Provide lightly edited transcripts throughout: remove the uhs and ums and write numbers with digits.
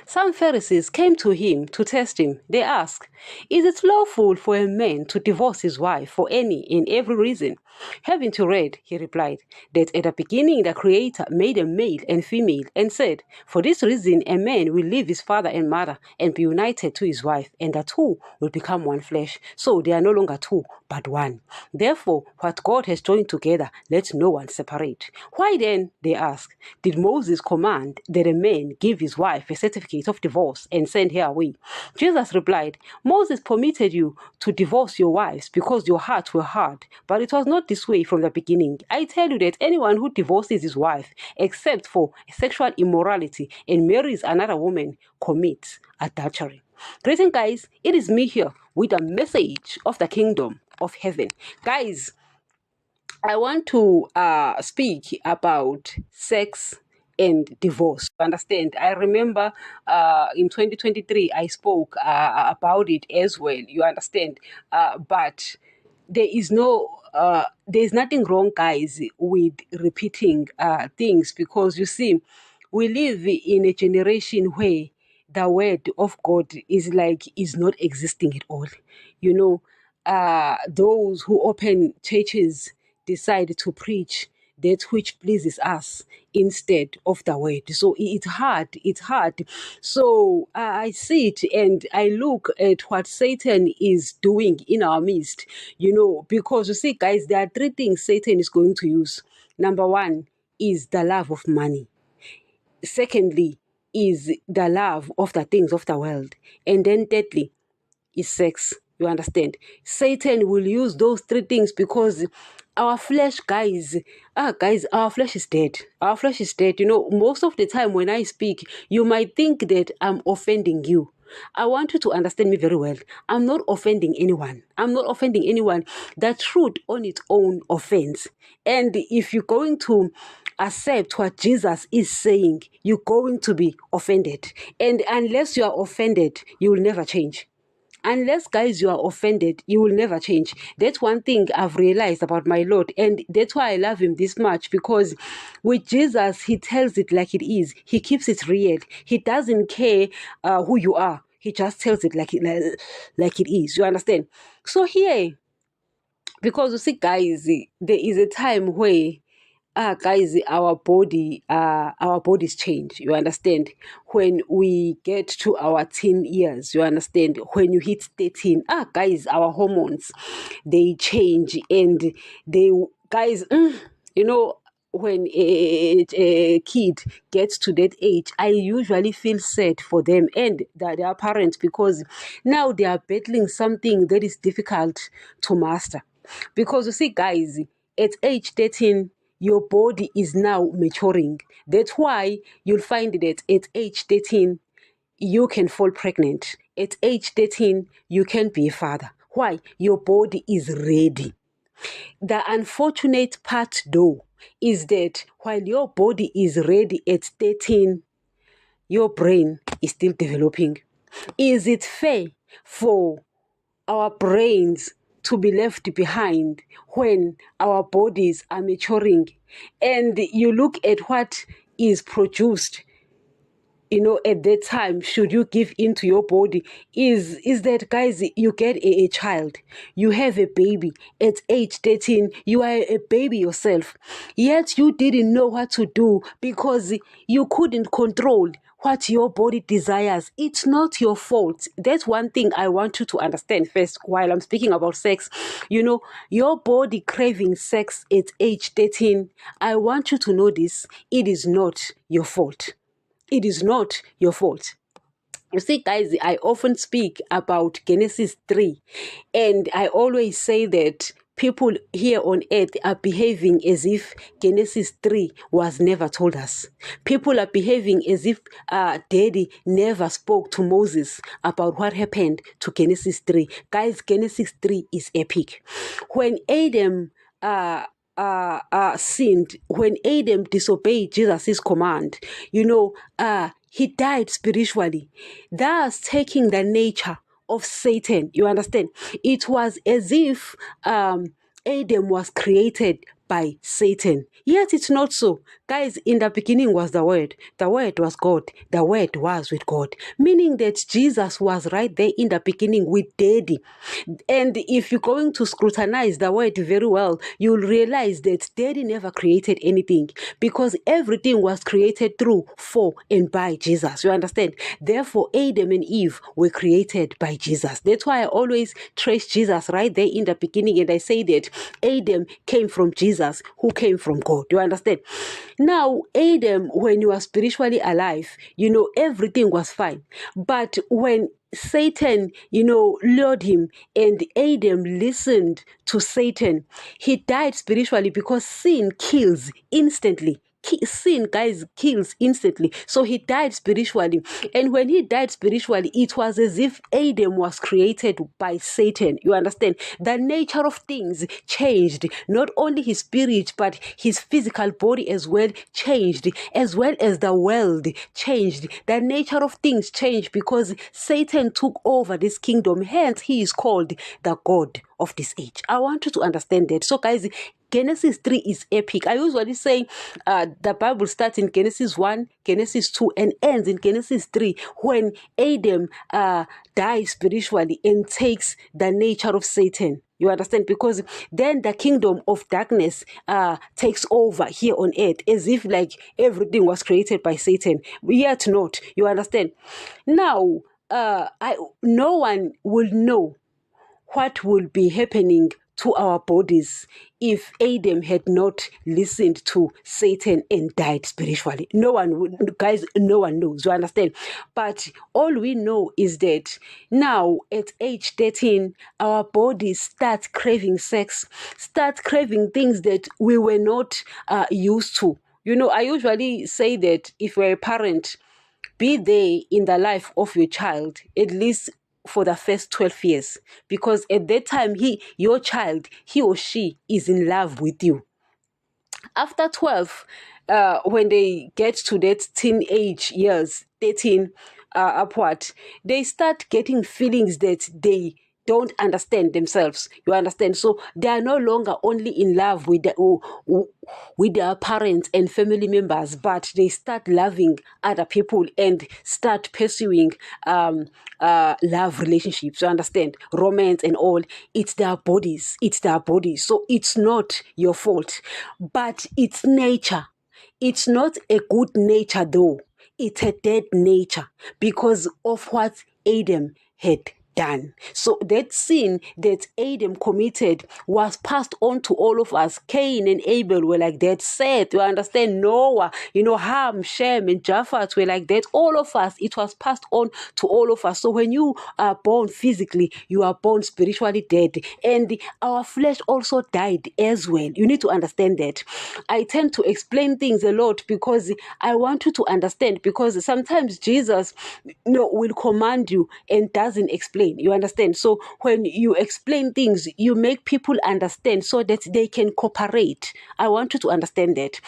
Some Pharisees came to him to test him. They asked, "Is it lawful for a man to divorce his wife for any and every reason?" "Haven't you read," he replied, "that at the beginning the Creator made a male and female and said, 'For this reason a man will leave his father and mother and be united to his wife, and the two will become one flesh.' So they are no longer two, but one. Therefore, what God has joined together, let no one separate." "Why then," they asked, "did Moses command that a man give his wife a certificate of divorce and send her away?" Jesus replied, "Moses permitted you to divorce your wives because your hearts were hard, but it was not this way from the beginning. I tell you that anyone who divorces his wife except for sexual immorality and marries another woman commits adultery." Greeting, guys. It is me here with a message of the kingdom of heaven. Guys, I want to speak about sex and divorce. Understand? I remember in 2023 I spoke about it as well. You understand? But there's nothing wrong, guys, with repeating things, because you see, we live in a generation where the word of God is not existing at all. You know, those who open churches decide to preach that which pleases us instead of the word. So it's hard. It's hard. So I see it and I look at what Satan is doing in our midst, because you see, guys, there are three things Satan is going to use. Number one is the love of money. Secondly is the love of the things of the world. And then thirdly is sex. You understand? Satan will use those three things because our flesh, guys, our flesh is dead. Our flesh is dead. Most of the time when I speak, you might think that I'm offending you. I want you to understand me very well. I'm not offending anyone. I'm not offending anyone. The truth on its own offends. And if you're going to accept what Jesus is saying, you're going to be offended. And unless you are offended, you will never change. Unless, guys, you are offended, you will never change. That's one thing I've realized about my Lord. And that's why I love him this much, because with Jesus, he tells it like it is. He keeps it real. He doesn't care who you are. He just tells it like it is. You understand? So here, because you see, guys, there is a time where guys, our bodies change. You understand? When we get to our teen years, you understand? When you hit 13, guys, our hormones, they change, and guys, when a kid gets to that age, I usually feel sad for them and their parents, because now they are battling something that is difficult to master. Because you see, guys, at age 13, your body is now maturing. That's why you'll find that at age 13, you can fall pregnant. At age 13, you can be a father. Why? Your body is ready. The unfortunate part, though, is that while your body is ready at 13, your brain is still developing. Is it fair for our brains to be left behind when our bodies are maturing? And you look at what is produced, at that time, should you give into your body, is that, guys, you get a child, you have a baby at age 13, you are a baby yourself, yet you didn't know what to do because you couldn't control what your body desires. It's not your fault. That's one thing I want you to understand first while I'm speaking about sex. Your body craving sex at age 13, I want you to know this, it is not your fault. It is not your fault. You see, guys, I often speak about Genesis 3, and I always say that people here on earth are behaving as if Genesis 3 was never told us. People are behaving as if Daddy never spoke to Moses about what happened to Genesis 3. Guys, Genesis 3 is epic. When Adam sinned, when Adam disobeyed Jesus' command, he died spiritually, thus taking the nature of Satan. You understand? It was as if Adam was created by Satan. Yet it's not so. Guys, in the beginning was the Word was God, the Word was with God, meaning that Jesus was right there in the beginning with Daddy. And if you're going to scrutinize the Word very well, you'll realize that Daddy never created anything, because everything was created through, for, and by Jesus. You understand? Therefore, Adam and Eve were created by Jesus. That's why I always trace Jesus right there in the beginning, and I say that Adam came from Jesus, who came from God. You understand? Now, Adam, when you are spiritually alive, everything was fine. But when Satan, lured him, and Adam listened to Satan, he died spiritually, because sin kills instantly. Sin, guys, kills instantly. So he died spiritually. And when he died spiritually, it was as if Adam was created by Satan. You understand? The nature of things changed. Not only his spirit, but his physical body as well changed, as well as the world changed. The nature of things changed because Satan took over this kingdom. Hence, he is called the God of this age. I want you to understand that. So, guys, Genesis 3 is epic. I usually say the Bible starts in Genesis 1, Genesis 2, and ends in Genesis 3, when Adam dies spiritually and takes the nature of Satan. You understand? Because then the kingdom of darkness takes over here on earth, as if like everything was created by Satan. Yet not. You understand? Now, no one will know what will be happening to our bodies if Adam had not listened to Satan and died spiritually. No one would, guys, no one knows, you understand? But all we know is that now at age 13, our bodies start craving sex, start craving things that we were not used to. I usually say that if you're a parent, be there in the life of your child, at least for the first 12 years, because at that time your child, he or she is in love with you. After 12, when they get to that teenage years, 13 upward, they start getting feelings that they don't understand themselves. You understand? So they are no longer only in love with their parents and family members, but they start loving other people and start pursuing love relationships. You understand? Romance and all. It's their bodies. It's their bodies. So it's not your fault, but it's nature. It's not a good nature though. It's a dead nature because of what Adam had done. So that sin that Adam committed was passed on to all of us. Cain and Abel were like that. Seth, you understand? Noah, Ham, Shem, and Japheth were like that. All of us, it was passed on to all of us. So when you are born physically, you are born spiritually dead. And our flesh also died as well. You need to understand that. I tend to explain things a lot because I want you to understand, because sometimes Jesus will command you and doesn't explain. You understand? So when you explain things, you make people understand so that they can cooperate. I want you to understand that.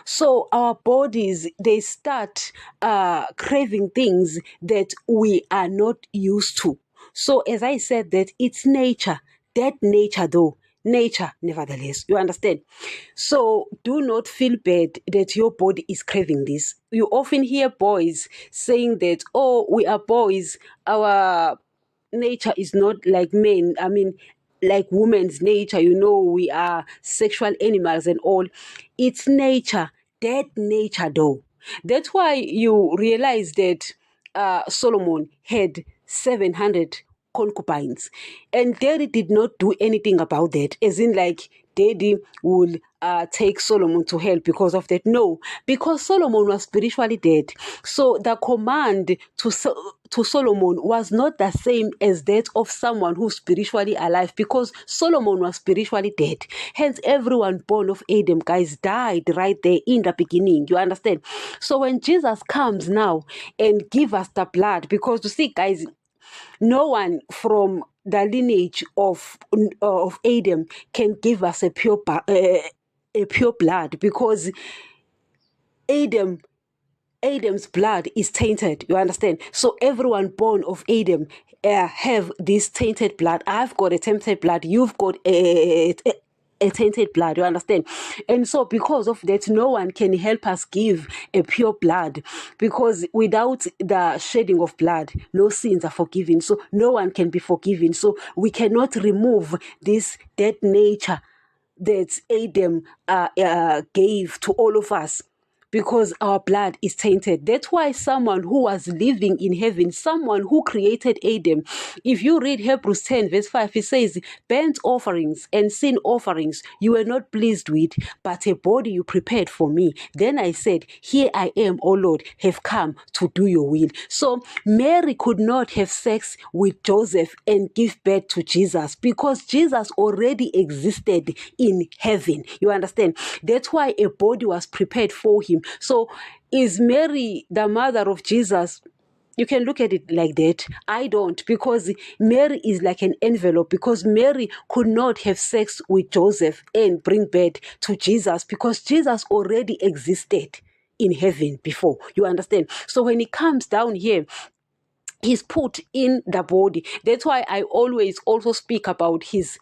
So our bodies, they start craving things that we are not used to. So as I said, that it's nature, that nature though, nature nevertheless. You understand? So do not feel bad that your body is craving this. You often hear boys saying that, oh, we are boys, our nature is not like men. I mean, like women's nature, we are sexual animals and all. It's nature, that nature though. That's why you realize that Solomon had 700 concubines, and Daddy did not do anything about that, as in like Daddy will take Solomon to hell because of that. No, because Solomon was spiritually dead. So the command to Solomon was not the same as that of someone who's spiritually alive, because Solomon was spiritually dead. Hence, everyone born of Adam, guys, died right there in the beginning. You understand? So when Jesus comes now and give us the blood, because you see, guys, no one from the lineage of Adam can give us a pure blood, because Adam's blood is tainted. You understand? So everyone born of Adam have this tainted blood. I've got a tainted blood. You've got a a tainted blood, you understand? And so because of that, no one can help us give a pure blood, because without the shedding of blood, no sins are forgiven. So no one can be forgiven. So we cannot remove this dead nature that Adam gave to all of us, because our blood is tainted. That's why someone who was living in heaven, someone who created Adam, if you read Hebrews 10 verse 5, it says, burnt offerings and sin offerings you were not pleased with, but a body you prepared for me. Then I said, here I am, O Lord, have come to do your will. So Mary could not have sex with Joseph and give birth to Jesus, because Jesus already existed in heaven. You understand? That's why a body was prepared for him. So is Mary the mother of Jesus? You can look at it like that. I don't, because Mary is like an envelope, because Mary could not have sex with Joseph and bring birth to Jesus, because Jesus already existed in heaven before. You understand? So when he comes down here, he's put in the body. That's why I always also speak about his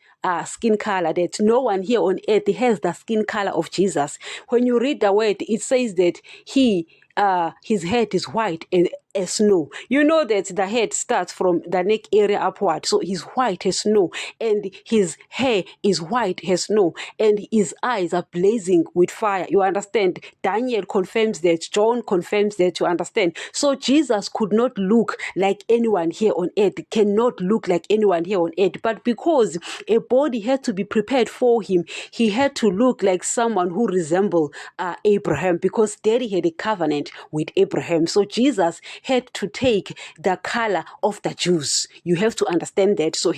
skin color, that no one here on earth has the skin color of Jesus. When you read the word, it says that his head is white and as snow. You know that the head starts from the neck area upward, so he's white as snow, and his hair is white as snow, and his eyes are blazing with fire. You understand? Daniel confirms that, John confirms that, you understand? So Jesus could not look like anyone here on earth, cannot look like anyone here on earth, but because a body had to be prepared for him, he had to look like someone who resembled Abraham, because daddy had a covenant with Abraham. So Jesus had to take the color of the Jews. You have to understand that. So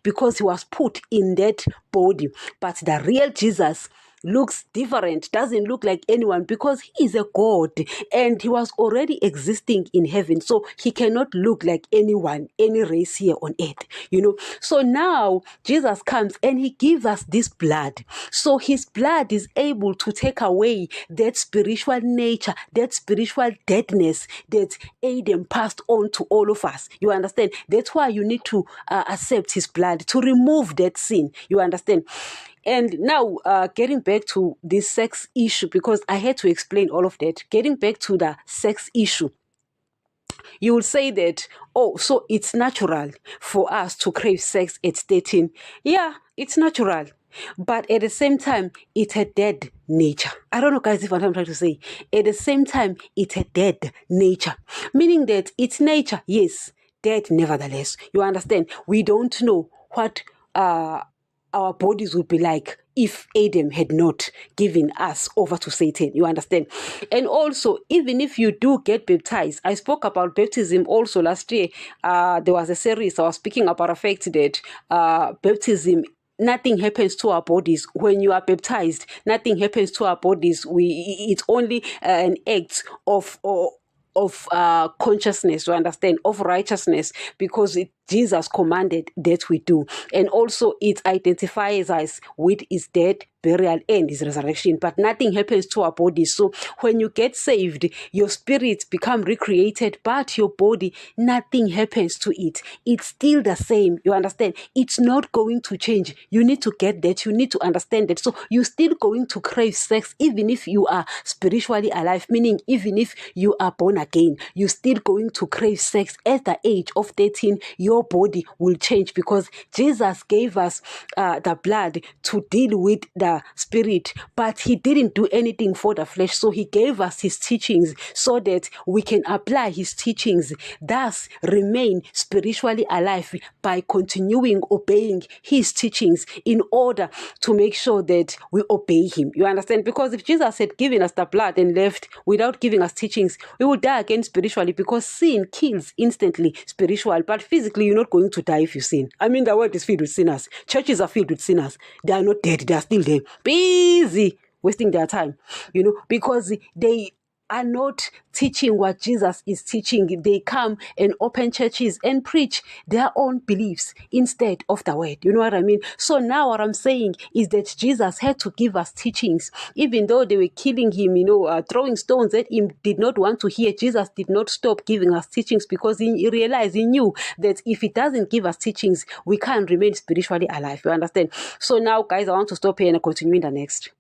because he was put in that body, but the real Jesus looks different, doesn't look like anyone, because he is a God and he was already existing in heaven. So he cannot look like anyone, any race here on earth, you know. So now Jesus comes and he gives us this blood. So his blood is able to take away that spiritual nature, that spiritual deadness that Adam passed on to all of us. You understand? That's why you need to accept his blood to remove that sin. You understand? And now, getting back to this sex issue, because I had to explain all of that. Getting back to the sex issue, you will say that, oh, so it's natural for us to crave sex at 13. Yeah, it's natural. But at the same time, it's a dead nature. I don't know, guys, if what I'm trying to say. At the same time, it's a dead nature. Meaning that it's nature, yes, dead nevertheless. You understand? We don't know what our bodies would be like if Adam had not given us over to Satan. You understand? And also, even if you do get baptized, I spoke about baptism also last year. There was a series I was speaking about the fact that baptism, nothing happens to our bodies when you are baptized. Nothing happens to our bodies. It's only an act of consciousness, you understand, of righteousness, because Jesus commanded that we do. And also it identifies us with his death, burial, and his resurrection. But nothing happens to our bodies. So when you get saved, your spirit become recreated, but your body, nothing happens to it. It's still the same. You understand? It's not going to change. You need to get that. You need to understand that. So you're still going to crave sex even if you are spiritually alive, meaning even if you are born again, you're still going to crave sex. At the age of 13, your body will change, because Jesus gave us the blood to deal with the spirit, but he didn't do anything for the flesh. So he gave us his teachings so that we can apply his teachings, thus remain spiritually alive by continuing obeying his teachings in order to make sure that we obey him. You understand? Because if Jesus had given us the blood and left without giving us teachings, we would die again spiritually, because sin kills instantly spiritual, but physically you're not going to die if you sin. I mean, the world is filled with sinners. Churches are filled with sinners. They are not dead. They are still there, busy wasting their time, because they are not teaching what Jesus is teaching. They come and open churches and preach their own beliefs instead of the word. You know what I mean? So now what I'm saying is that Jesus had to give us teachings, even though they were killing him, throwing stones at him, did not want to hear. Jesus did not stop giving us teachings because he realized, he knew that if he doesn't give us teachings, we can't remain spiritually alive. You understand? So now, guys, I want to stop here and continue in the next.